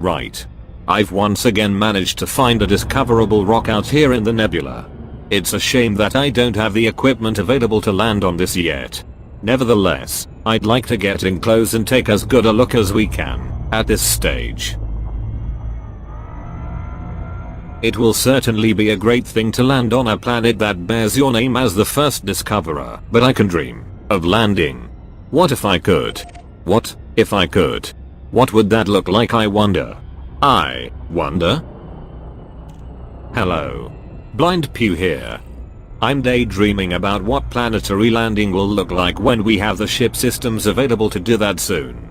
Right. I've once again managed to find a discoverable rock out here in the nebula. It's a shame that I don't have the equipment available to land on this yet. Nevertheless, I'd like to get in close and take as good a look as we can at this stage. It will certainly be a great thing to land on a planet that bears your name as the first discoverer, but I can dream of landing. What if I could? What if I could? What would that look like, I wonder? I wonder? Hello. Blind Pew here. I'm daydreaming about what planetary landing will look like when we have the ship systems available to do that soon.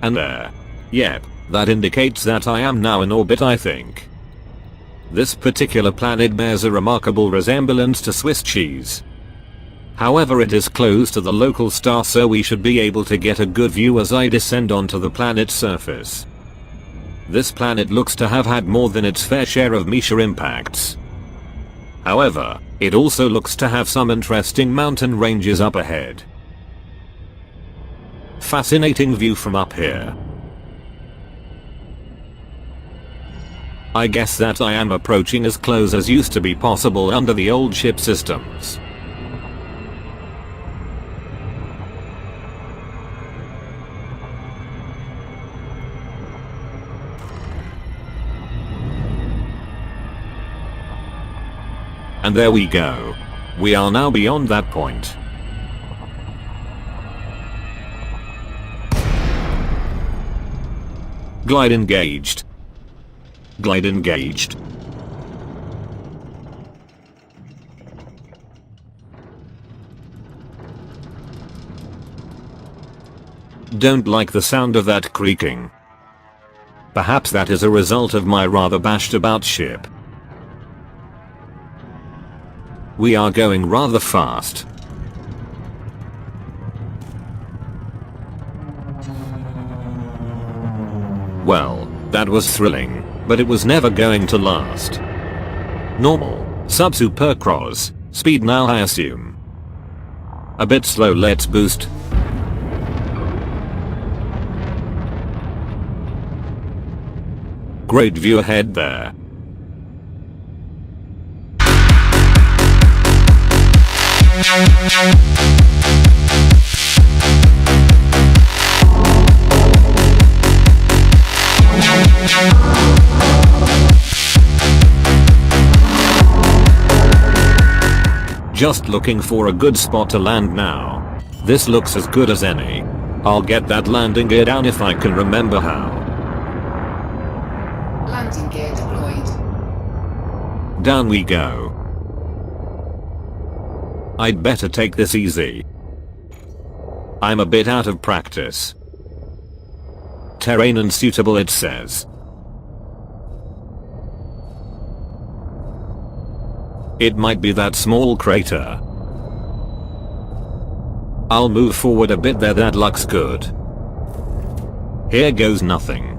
And there. Yep, that indicates that I am now in orbit, I think. This particular planet bears a remarkable resemblance to Swiss cheese. However, it is close to the local star, so we should be able to get a good view as I descend onto the planet's surface. This planet looks to have had more than its fair share of meteor impacts. However, it also looks to have some interesting mountain ranges up ahead. Fascinating view from up here. I guess that I am approaching as close as used to be possible under the old ship systems. And there we go. We are now beyond that point. Glide engaged. Glide engaged. Don't like the sound of that creaking. Perhaps that is a result of my rather bashed about ship. We are going rather fast. Well, that was thrilling, but it was never going to last. Normal, sub-supercross, speed now I assume. A bit slow, let's boost. Great view ahead there. Just looking for a good spot to land now. This looks as good as any. I'll get that landing gear down if I can remember how. Landing gear deployed. Down we go. I'd better take this easy. I'm a bit out of practice. Terrain unsuitable, it says. It might be that small crater. I'll move forward a bit there, that looks good. Here goes nothing.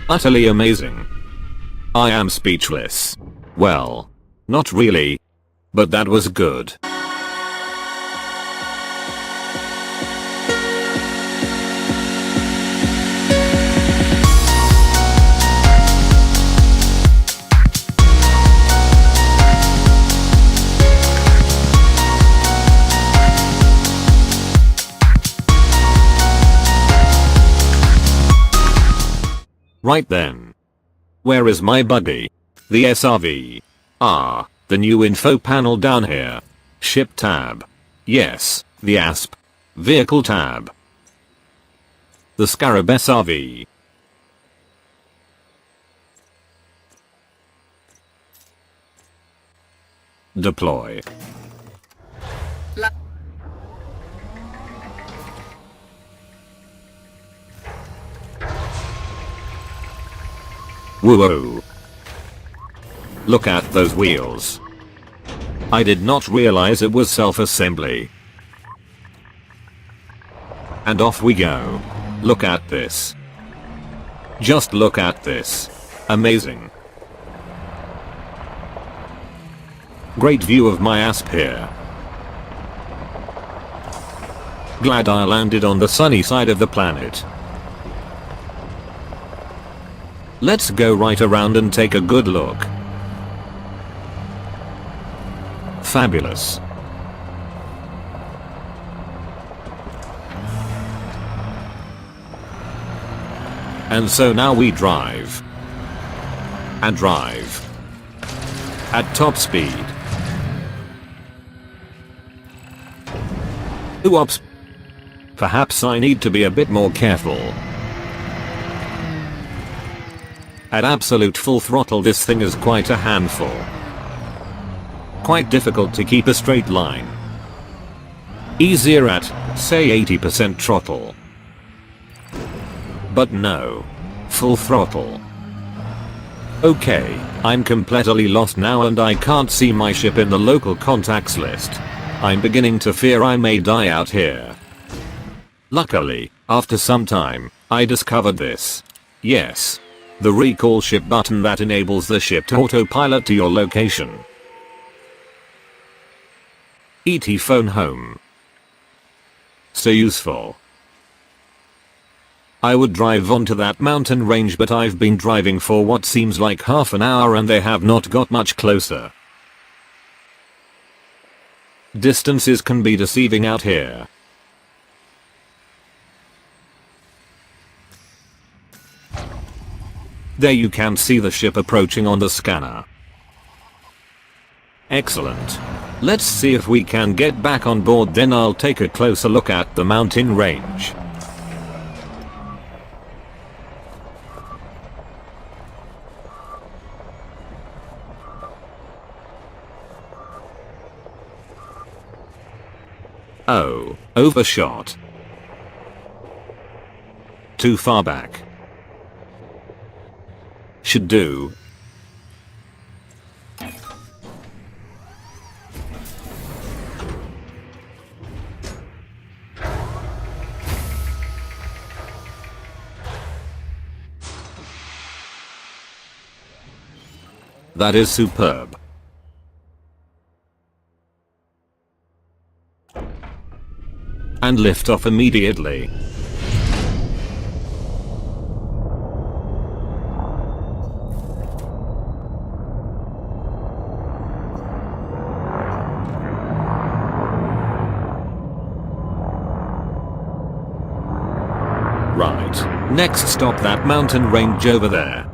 Utterly amazing. I am speechless. Well, not really. But that was good. Right then. Where is my buggy? The SRV. Ah, the new info panel down here. Ship tab. Yes, the ASP. Vehicle tab. The Scarab SRV. Deploy. Whoa. Look at those wheels. I did not realize it was self-assembly. And off we go. Look at this. Just look at this. Amazing. Great view of my asp here. Glad I landed on the sunny side of the planet. Let's go right around and take a good look. Fabulous. And so now we drive. And drive. At top speed. Oops. Perhaps I need to be a bit more careful. At absolute full throttle this thing is quite a handful. Quite difficult to keep a straight line. Easier at, say 80% throttle. But no. Full throttle. Okay, I'm completely lost now and I can't see my ship in the local contacts list. I'm beginning to fear I may die out here. Luckily, after some time, I discovered this. Yes. The recall ship button that enables the ship to autopilot to your location. ET phone home. So useful. I would drive onto that mountain range but I've been driving for what seems like half an hour and they have not got much closer. Distances can be deceiving out here. There you can see the ship approaching on the scanner. Excellent. Let's see if we can get back on board, then I'll take a closer look at the mountain range. Oh, overshot. Too far back. Should do. That is superb. And lift off immediately. Right, next stop that mountain range over there.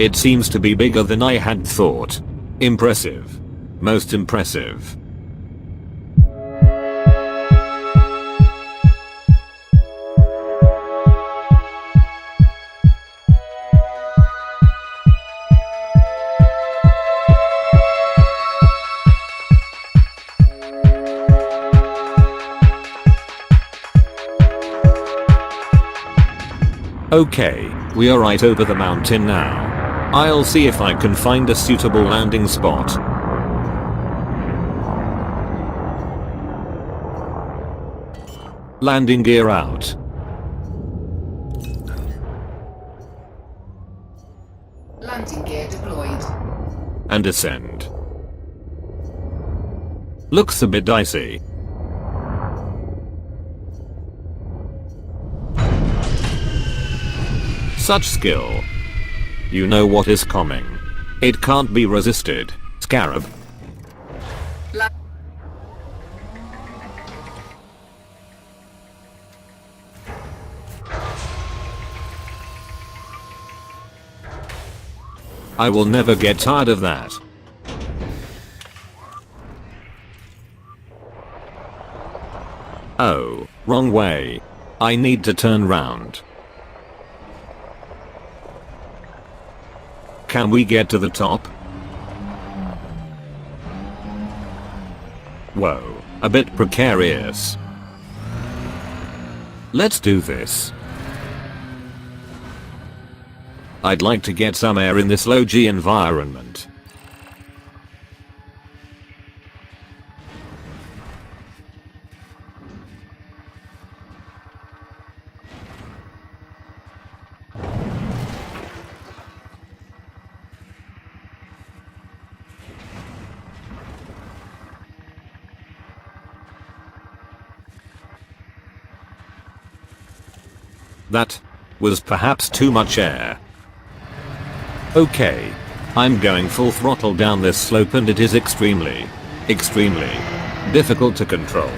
It seems to be bigger than I had thought. Impressive. Most impressive. Okay, we are right over the mountain now. I'll see if I can find a suitable landing spot. Landing gear out. Landing gear deployed. And descend. Looks a bit dicey. Such skill. You know what is coming. It can't be resisted, Scarab. I will never get tired of that. Oh, wrong way. I need to turn round. Can we get to the top? Whoa, a bit precarious. Let's do this. I'd like to get some air in this low G environment. That was perhaps too much air. Okay. I'm going full throttle down this slope and it is extremely difficult to control.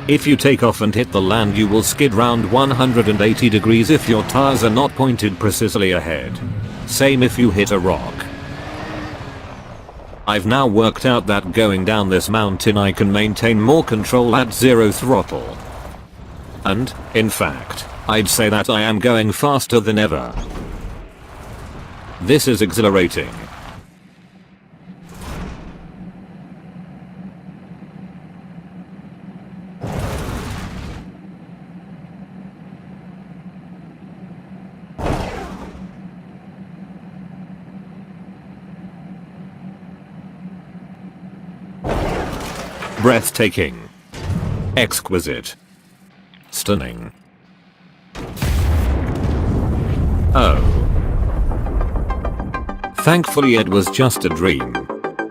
If you take off and hit the land you will skid round 180 degrees if your tires are not pointed precisely ahead. Same if you hit a rock. I've now worked out that going down this mountain I can maintain more control at zero throttle. And, in fact, I'd say that I am going faster than ever. This is exhilarating. Breathtaking. Exquisite. Stunning. Oh. Thankfully it was just a dream.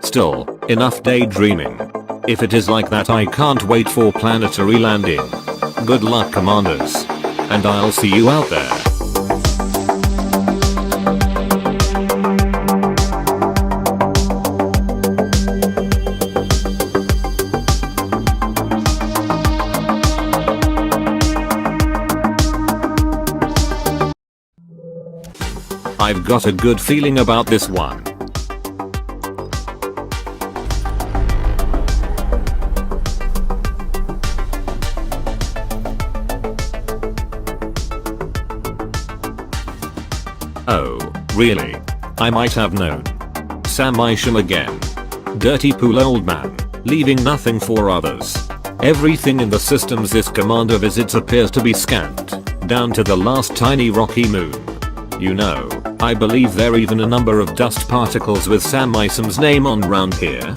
Still, enough daydreaming. If it is like that I can't wait for planetary landing. Good luck commanders. And I'll see you out there. I've got a good feeling about this one. Oh, really? I might have known. Sam Isham again. Dirty pool old man, leaving nothing for others. Everything in the systems this commander visits appears to be scanned, down to the last tiny rocky moon. You know, I believe there are even a number of dust particles with Sam Isham's name on round here.